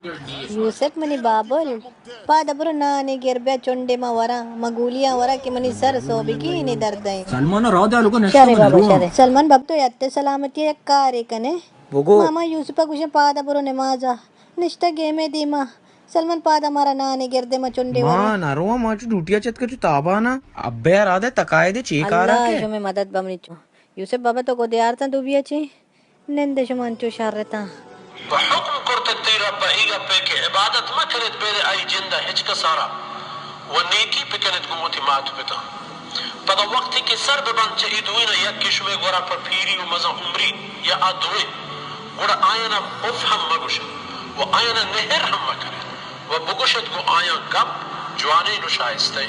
Yusuf money बाबुल पादबुर नानी गिरबे चुंडे मा वरा मगुलिया वरा कि मनी सर सोबिगी नि दर्दय सलमान राजा लोग नेक्स्ट शरे बाबा में शरे सलमान बाब तो यात्ते सलामती कारे कने बोगो मामा यूसुफ कुछ पादबुर नमाजा निष्ठा गेमे दीमा सलमान पाद हमारा नानी गिरदे मा चुंडे वरा मां नारोवा माचू डूटिया चत के ताबा ना अब्बे यार आदे तकाए दे चीकारा अल्लाह के जो में मदद बमनिचो यूसुफ बाबा तो को दियारता दुबिया ची निंदे शुमानचो शारता हुक्म करते तेरा बहिगा पे के इबादत मा करत बेरे आई जिंदा हिच का सारा व नेकी पे कनत गुमोती मात पिता पदा वक्त के सर बन चे इदुइना या किशमे गोरा पर फीरी व मजा उमरी या अदुए वड़ा आयना उफ हम मगुश व आयना नहर हम करे व बुगुशत को आया गप जवानी नुशाइस्ते